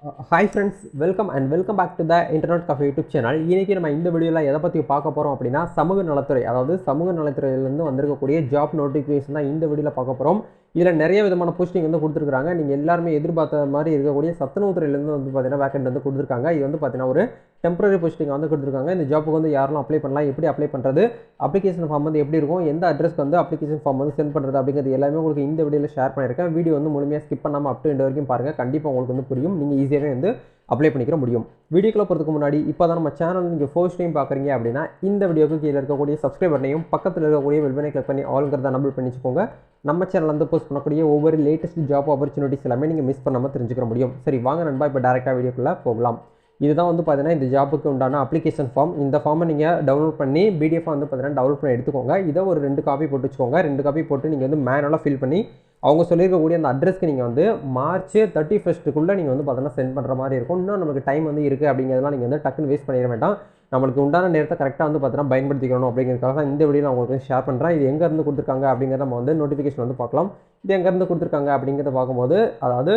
Hi friends, welcome back to the Internet Cafe YouTube channel. இன்னைக்கு நம்ம இந்த வீடியோல எதை பத்தி பார்க்க போறோம் அப்படினா சமூக நலத்துறை, அதாவது சமூக நலத்துறையில இருந்து வந்திருக்கக்கூடிய ஜாப் நோட்டிஃபிகேஷன் தான் இந்த வீடியோல பார்க்க போறோம். இதுல நிறைய விதமான போஸ்டிங் வந்து கொடுத்திருக்காங்க. நீங்க எல்லாரும் எதிர்பார்த்த மாதிரி இருக்கக்கூடிய சத்துணவு துறையில இருந்து வந்து பாத்தீங்கன்னா வேகன்ட் வந்து கொடுத்திருக்காங்க. இது வந்து பாத்தீங்கன்னா ஒரு டெம்பரரி போஸ்டிங் வந்து கொடுத்திருக்காங்க. இந்த ஜாப்புக்கு வந்து யாரெல்லாம் அப்ளை பண்ணலாம், எப்படி அப்ளை பண்றது, அப்ளிகேஷன் ஃபார்ம் வந்து எப்படி இருக்கும், எந்த அட்ரஸ்க்கு வந்து அப்ளிகேஷன் ஃபார்ம் வந்து சென்ட் பண்றது அப்படிங்கிறது எல்லாமே உங்களுக்கு இந்த வீடியோல ஷேர் பண்ணியிருக்கேன். வீடியோ வந்து முழுமையா ஸ்கிப் பண்ணாம அப் டு எண்ட் வரைக்கும் பாருங்க. கண்டிப்பா உங்களுக்கு வந்து புரியும். நீங்க ஈஸியாவே வந்து அப்ளை பண்ணிக்கிற முடியும். வீடியோக்குள்ள போறதுக்கு முன்னாடி இப்போதான் நம்ம சேனல் நீங்க ஃபர்ஸ்ட் டைம் பார்க்குறீங்க அப்படின்னா இந்த வீடியோக்கு கீழே இருக்கக்கூடிய சப்ஸ்கிரைப் பட்டனையும் பக்கத்தில் இருக்கக்கூடிய பெல் பட்டனை கிளிக் பண்ணி ஆல்ங்கிறத நம்பர் பண்ணி வச்சுக்கோங்க. நம்ம சேனல்ல வந்து போஸ்ட் பண்ணக்கூடிய ஒவ்வொரு லேட்டஸ்ட் ஜாப் ஆப்பர்ச்சுனிட்டிஸ் எல்லாமே நீங்கள் மிஸ் பண்ணாமல் தெரிஞ்சுக்க முடியும். சரி வாங்க நண்பா, இப்போ டேரெக்டாக வீடியோக்குள்ளே போகலாம். இதுதான் வந்து பார்த்தீங்கன்னா இந்த ஜாப்புக்கு உண்டான அப்ளிகேஷன் ஃபார்ம். இந்த ஃபார்மை நீங்கள் டவுன்லோட் பண்ணி பிடிஎஃப் வந்து பார்த்தீங்கன்னா டவுன்லோட் பண்ணி எடுத்துக்கோங்க. இதை ஒரு 2 காப்பி போட்டு வச்சுக்கோங்க. 2 காப்பி போட்டு நீங்கள் வந்து மேனுவலாக ஃபில் பண்ணி அவங்க சொல்லியிருக்கக்கூடிய அந்த அட்ரஸ்க்கு நீங்கள் வந்து மார்ச் 31 நீங்கள் வந்து பார்த்தீங்கன்னா சென்ட் பண்ணுற மாதிரி இருக்கும். இன்னும் நமக்கு டைம் வந்து இருக்குது அப்படிங்கிறதுலாம் நீங்கள் வந்து டக்குன்னு வேஸ்ட் பண்ணிட வேண்டாம். நம்மளுக்கு உண்டான நேரத்தை கரெக்டாக வந்து பார்த்தீங்கன்னா பயன்படுத்திக்கணும் அப்படிங்கிறதுக்காக இந்த வீடியோ நான் உங்களுக்கு ஷேர் பண்ணுறேன். இது எங்கேருந்து கொடுத்துருக்காங்க அப்படிங்கிறத நம்ம வந்து நோட்டிஃபிகேஷன் வந்து பார்க்கலாம். இது எங்கேருந்து கொடுத்துருக்காங்க அப்படிங்கிறத பார்க்கும்போது, அதாவது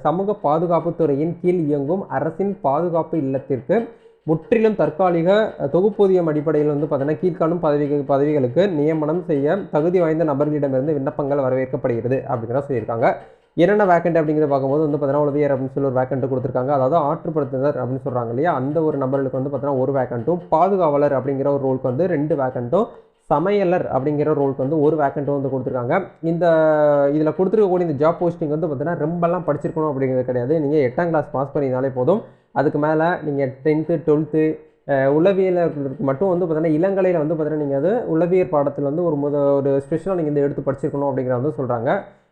சமூக பாதுகாப்புத்துறையின் கீழ் இயங்கும் அரசின் பாதுகாப்பு இல்லத்திற்கு முற்றிலும் தற்காலிக தொகுப்பூதியம் அடிப்படையில் வந்து பார்த்தீங்கன்னா கீழ்காணும் பதவிகளுக்கு நியமனம் செய்ய தகுதி வாய்ந்த நபர்களிடமிருந்து விண்ணப்பங்கள் வரவேற்கப்படுகிறது அப்படிங்கிற சொல்லியிருக்காங்க. என்னென்ன வேக்கண்ட் அப்படிங்கிறத பார்க்கும்போது வந்து பார்த்தீங்கன்னா உளவியர் அப்படின்னு சொல்லி ஒரு வேக்கண்ட் கொடுத்துருக்காங்க. அதாவது ஆற்றுப்படுத்துனர் அப்படின்னு சொல்கிறாங்க இல்லையா, அந்த ஒரு நபர்களுக்கு வந்து பார்த்தீங்கன்னா ஒரு வேக்கண்ட்டும், பாதுகாவலர் அப்படிங்கிற ஒரு ரோலுக்கு வந்து 2 வேக்கண்ட்டும், சமையலர் அப்படிங்கிற ரோலுக்கு வந்து ஒரு வேக்கண்ட்டும் வந்து கொடுத்துருக்காங்க. இதில் கொடுத்துருக்கக்கூடிய இந்த ஜாப் போஸ்டிங் வந்து பார்த்தீங்கன்னா ரொம்பலாம் படிச்சிருக்கணும் அப்படிங்கிறது கிடையாது. நீங்கள் 8ஆம் கிளாஸ் பாஸ் பண்ணினாலே போதும். அதுக்கு மேலே நீங்கள் 10th 12th உளவியலுக்கு மட்டும் வந்து பார்த்தீங்கன்னா இளங்கலையில் வந்து பார்த்தீங்கன்னா நீங்கள் அது உளவியல் பாடத்தில் வந்து ஒரு ஸ்பெஷலாக நீங்கள் இந்த எடுத்து படிச்சிருக்கணும் அப்படிங்கிற வந்து சொல்கிறாங்க.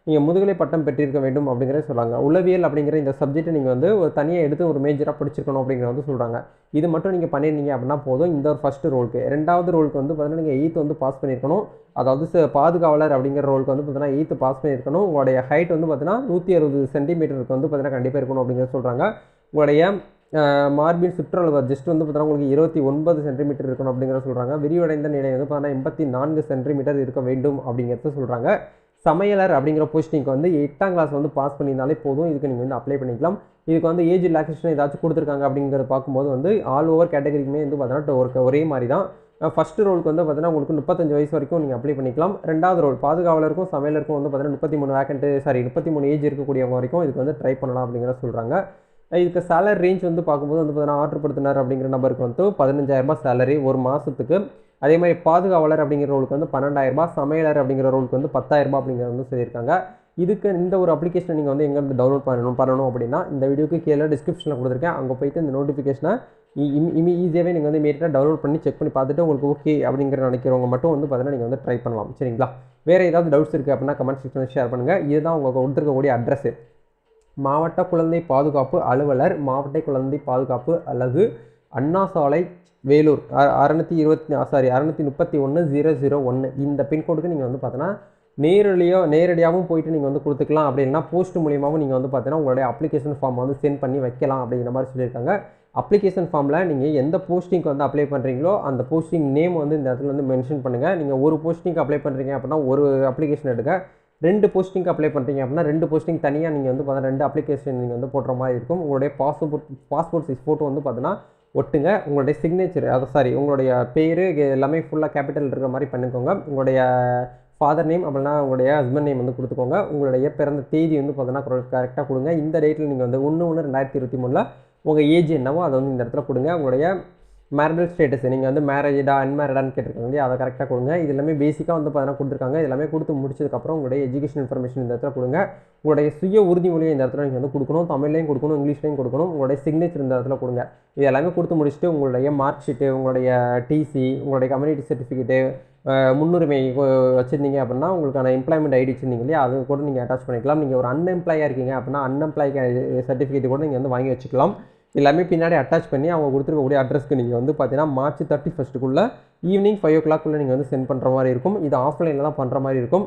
நீங்கள் முதுகலை பட்டம் பெற்றிருக்க வேண்டும் அப்படிங்கிறத சொல்கிறாங்க. உளவியல் அப்படிங்கிற இந்த சப்ஜெக்ட்டை நீங்கள் வந்து ஒரு தனியாக எடுத்து ஒரு மேஜராக படிச்சிருக்கணும் அப்படிங்கிற வந்து சொல்கிறாங்க. இது மட்டும் நீங்கள் பண்ணியிருந்தீங்க அப்படின்னா போதும் இந்த ஒரு ஃபஸ்ட்டு ரோலுக்கு. 2வது ரோலுக்கு வந்து பார்த்தீங்கன்னா நீங்கள் 8th வந்து பாஸ் பண்ணியிருக்கணும். அதாவது பாதுகாவலர் அப்படிங்கிற ரோலுக்கு வந்து பார்த்தீங்கன்னா 8th பாஸ் பண்ணியிருக்கணும். உங்களுடைய ஹைட் வந்து பார்த்தீங்கன்னா 160 சென்டிமீட்டருக்கு வந்து பார்த்தீங்கன்னா கண்டிப்பாக இருக்கணும் அப்படிங்கிறத சொல்கிறாங்க. உங்களுடைய மார்பின் சுற்றளவு ஜஸ்ட் வந்து பார்த்தீங்கன்னா உங்களுக்கு 29 சென்டிமீட்டர் இருக்கணும் அப்படிங்கிறத சொல்கிறாங்க. விரிவடைந்த நிலை வந்து பார்த்தீங்கன்னா 84 சென்டிமீட்டர் இருக்க வேண்டும் அப்படிங்கிறத சொல்கிறாங்க. சமையலர் அப்படிங்கிற போஸ்டிங்க்கு வந்து 8ஆம் கிளாஸ் வந்து பாஸ் பண்ணியிருந்தாலே போதும். இதுக்கு நீங்கள் வந்து அப்ளை பண்ணிக்கலாம். இதுக்கு வந்து ஏஜ் ரிலாக்ஸேஷன் ஏதாச்சும் கொடுத்துருக்காங்க அப்படிங்கிறத பார்க்கும்போது வந்து ஆல் ஓவர் கேட்டகரிக்குமே வந்து பார்த்தீங்கன்னா ஒரே மாதிரி தான். ஃபஸ்ட்டு ரோலுக்கு வந்து பார்த்தீங்கன்னா உங்களுக்கு 35 வயசு வரைக்கும் நீங்கள் அப்ளை பண்ணிக்கலாம். 2வது ரோல் பாதுகாவலருக்கும் சமையலருக்கும் வந்து பார்த்தீங்கன்னா 33 ஏஜ் இருக்கக்கூடியவங்க வரைக்கும் இதுக்கு வந்து ட்ரை பண்ணலாம் அப்படிங்கிற சொல்கிறாங்க. இதுக்கு சேலரி ரேஞ்ச் வந்து பார்க்கும்போது வந்து பார்த்தீங்கன்னா ஆற்றுப்படுத்தினர் அப்படிங்கிற நபருக்கு வந்து 15,000 சேலரி ஒரு மாதத்துக்கு. அதே மாதிரி பாதுகாவலர் அப்படிங்கிற ரோலுக்கு வந்து 12,000, சமையலர் அப்படிங்கிற ரோலுக்கு வந்து 10,000 அப்படிங்கிறது வந்து சொல்லியிருக்காங்க. இதுக்கு இந்த ஒரு அப்ளிகேஷன் நீங்கள் வந்து எங்கேருந்து டவுன்லோட் பண்ணணும் அப்படின்னா இந்த வீடியோக்கு கீழே டிஸ்கிரிப்ஷனில் கொடுத்துருக்கேன். அங்கே போய்ட்டு இந்த நோட்டிஃபிகேஷனை ஈஸியாகவே நீங்கள் வந்து இமீடியட்டாக டவுன்லோட் பண்ணி செக் பண்ணி பார்த்துட்டு உங்களுக்கு ஓகே அப்படிங்கிற நினைக்கிறவங்க மட்டும் வந்து பார்த்தீங்கன்னா நீங்கள் வந்து ட்ரை பண்ணலாம். சரிங்களா? வேறு ஏதாவது டவுட்ஸ் இருக்குது அப்படின்னா கமெண்ட் செக்ஷனில் ஷேர் பண்ணுங்கள். இதுதான் உங்களுக்கு கொடுத்துருக்கக்கூடிய அட்ரஸ்ஸு. மாவட்ட குழந்தை பாதுகாப்பு அலுவலர், மாவட்ட குழந்தை பாதுகாப்பு அலகு, அண்ணா சாலை, வேலூர் 631-001. இந்த பின்கோடுக்கு நீங்கள் வந்து பார்த்தீங்கன்னா நேரடியாகவும் போயிட்டு நீங்கள் வந்து கொடுத்துக்கலாம். அப்படி இல்லைனா போஸ்ட் மூலியமாகவும் நீங்கள் வந்து பார்த்தீங்கன்னா உங்களுடைய அப்ளிகேஷன் ஃபார்ம் வந்து சென்ட் பண்ணி வைக்கலாம் அப்படிங்கிற மாதிரி சொல்லியிருக்காங்க. அப்ளிகேஷன் ஃபார்மில் நீங்கள் எந்த போஸ்டிங்க்கு வந்து அப்ளை பண்ணுறீங்களோ அந்த போஸ்டிங் நேம் வந்து இந்த இடத்துல வந்து மென்ஷன் பண்ணுங்கள். நீங்கள் ஒரு போஸ்டிங்க்கு அப்ளை பண்ணுறீங்க அப்படின்னா ஒரு அப்ளிகேஷன் எடுங்க. 2 போஸ்டிங்க்கு அப்ளை பண்ணுறீங்க அப்படின்னா 2 போஸ்டிங் தனியாக நீங்கள் வந்து பார்த்தீங்கன்னா 2 அப்ளிகேஷன் நீங்கள் வந்து போடுற மாதிரி இருக்கும். உங்களுடைய பாஸ்போர்ட் சைஸ் ஃபோட்டோ வந்து பார்த்தீங்கன்னா ஒட்டுங்க. உங்களுடைய சிக்னேச்சர் உங்களுடைய பேர் எல்லாமே ஃபுல்லாக கேபிட்டல் இருக்கிற மாதிரி பண்ணிக்கோங்க. உங்களுடைய ஃபாதர் நேம் அப்படின்னா உங்களுடைய ஹஸ்பண்ட் நேம் வந்து கொடுத்துக்கோங்க. உங்களுடைய பிறந்த தேதி வந்து பார்த்தீங்கன்னா கரெக்டாக கொடுங்க. இந்த டேட்டில் நீங்கள் வந்து 1/1/2023 உங்கள் ஏஜ் என்னவோ அதை வந்து இந்த இடத்துல கொடுங்க. உங்களுடைய மேரிட்டல் ஸ்டேட்டஸ் நீங்கள் வந்து மேரேஜா அன்மேரிடான்னு கேட்டிருக்காங்க இல்லையா, அதை கரெக்டாக கொடுங்க. இது எல்லாமே பேசிக்காக வந்து பார்த்தீங்கன்னா கொடுத்துருக்காங்க. எல்லாமே கொடுத்து முடிச்சதுக்கப்புறம் உங்களுடைய எஜுகேஷன் இன்ஃபர்மேஷன் இந்த இடத்துல கொடுங்க. உங்களுடைய சுய உறுதிமொழியை இந்த இடத்துல நீங்கள் வந்து கொடுக்கணும். தமிழ்லையும் கொடுக்கணும், இங்கிலீஷ்லையும் கொடுக்கணும். உங்களுடைய சிக்னேச்சர் இந்த இடத்துல கொடுங்க. இது எல்லாமே கொடுத்து முடிச்சுட்டு உங்களுடைய மார்க் ஷீட்டு, உங்களுடைய டிசி, உங்களுடைய கம்யூனிட்டி சர்டிஃபிகேட்டு, முன்னுரிமை வச்சுருந்தீங்க அப்படின்னா உங்களுக்கான எம்ப்ளாய்மெண்ட் ஐடி வச்சுருந்தீங்க இல்லையா, அது கூட நீங்கள் அட்டாச் பண்ணிக்கலாம். நீங்கள் ஒரு அன்எம்ப்ளாயாக இருக்கீங்க அப்படின்னா அன்எம்ப்ளாய் சர்டிஃபிகேட் கூட நீங்கள் வந்து வாங்கி வச்சுக்கலாம். எல்லாமே பின்னாடி அட்டாச் பண்ணி அவங்க கொடுத்துருக்கக்கூடிய அட்ரஸ்க்கு நீங்கள் வந்து பார்த்தீங்கன்னா மார்ச் 31 ஈவினிங் 5 o'clock நீங்கள் வந்து சென்ட் பண்ணுற மாதிரி இருக்கும். இது ஆஃப்லைனில் தான் பண்ணுற மாதிரி இருக்கும்.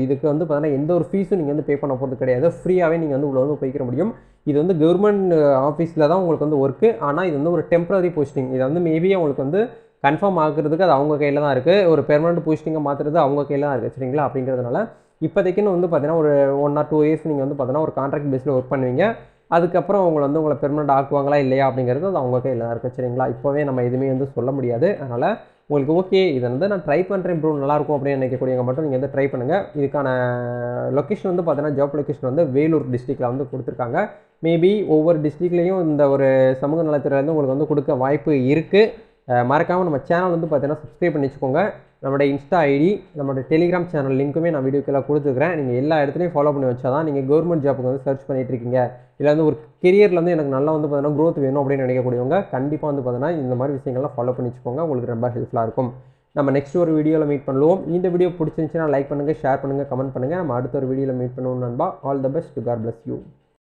இதுக்கு வந்து பார்த்தீங்கன்னா எந்த ஒரு ஃபீஸும் நீங்கள் வந்து பே பண்ண போகிறது கிடையாது. ஃப்ரீயாகவே நீங்கள் வந்து உள்ள வந்து போய்க்கிற முடியும். இது வந்து கவர்மெண்ட் ஆஃபீஸில் தான் உங்களுக்கு வந்து ஒர்க்கு. ஆனால் இது வந்து ஒரு டெம்பரரி போஸ்டிங். இதை வந்து மேபி அவங்களுக்கு வந்து கன்ஃபார்ம் ஆகுறதுக்கு அது அவங்க கையில் தான் இருக்குது. ஒரு பெர்மனெண்ட் போஸ்டிங்கை மாற்றுறது அவங்க கையில் தான் இருக்குது. சரிங்களா? அப்படிங்கிறதுனால இப்போதைக்குன்னு வந்து பார்த்தீங்கன்னா ஒரு 1 or 2 இயர்ஸ் நீங்கள் வந்து பார்த்தீங்கன்னா ஒரு கான்ட்ராக்ட் பேஸில் ஒர்க் பண்ணுவீங்க. அதுக்கப்புறம் அவங்க வந்து உங்களை பெர்மனெண்ட் ஆக்குவாங்களா இல்லையா அப்படிங்கிறது அது அவங்க கையில் தான் இருக்குது. சரிங்களா? இப்போவே நம்ம எதுவுமே வந்து சொல்ல முடியாது. அதனால் உங்களுக்கு ஓகே இதை வந்து நான் ட்ரை பண்ணுறேன் ப்ரோ நல்லாயிருக்கும் அப்படின்னு நினைக்கக்கூடியவங்க மட்டும் நீங்கள் வந்து ட்ரை பண்ணுங்கள். இதுக்கான லொக்கேஷன் வந்து பார்த்தீங்கன்னா ஜாப் லொக்கேஷன் வந்து வேலூர் டிஸ்ட்ரிக்டில் வந்து கொடுத்துருக்காங்க. மேபி ஒவ்வொரு டிஸ்ட்ரிக்ட்லேயும் இந்த ஒரு சமூக நலத்துறையிலேருந்து உங்களுக்கு வந்து கொடுக்க வாய்ப்பு இருக்குது. மறக்காமல் நம்ம சேனல் வந்து பார்த்தீங்கன்னா சப்ஸ்கிரைப் பண்ணி வச்சுக்கோங்க. நம்மளுடைய இன்ஸ்டா ஐடி, நம்மளோட டெலிகிராம் சேனல் லிங்க்குமே நான் வீடியோக்குள்ளே கொடுத்துருக்கிறேன். நீங்கள் எல்லா இடத்துலையும் ஃபாலோ பண்ணி வச்சா தான் நீங்கள் கவர்மெண்ட் ஜாப்புக்கு வந்து சர்ச் பண்ணிட்டு இருக்கீங்க, இல்லை வந்து ஒரு கெரியரில் வந்து எனக்கு நல்லா வந்து பார்த்தீங்கன்னா க்ரோத் வேணும் அப்படின்னு நினைக்கக்கூடியவங்க கண்டிப்பாக வந்து பார்த்தீங்கன்னா இந்த மாதிரி விஷயங்கள்லாம் ஃபாலோ பண்ணி வச்சுக்கோங்க. உங்களுக்கு ரொம்ப ஹெல்ப்ஃபுல்லாக இருக்கும். நம்ம நெக்ஸ்ட் ஒரு வீடியோவில் மீட் பண்ணுவோம். இந்த வீடியோ பிடிச்சிருந்துச்சுன்னா லைக் பண்ணுங்கள், ஷேர் பண்ணுங்கள், கமெண்ட் பண்ணுங்கள். நம்ம அடுத்த ஒரு வீடியோவில் மீட் பண்ணுவோம் நண்பா. All the best. God bless you.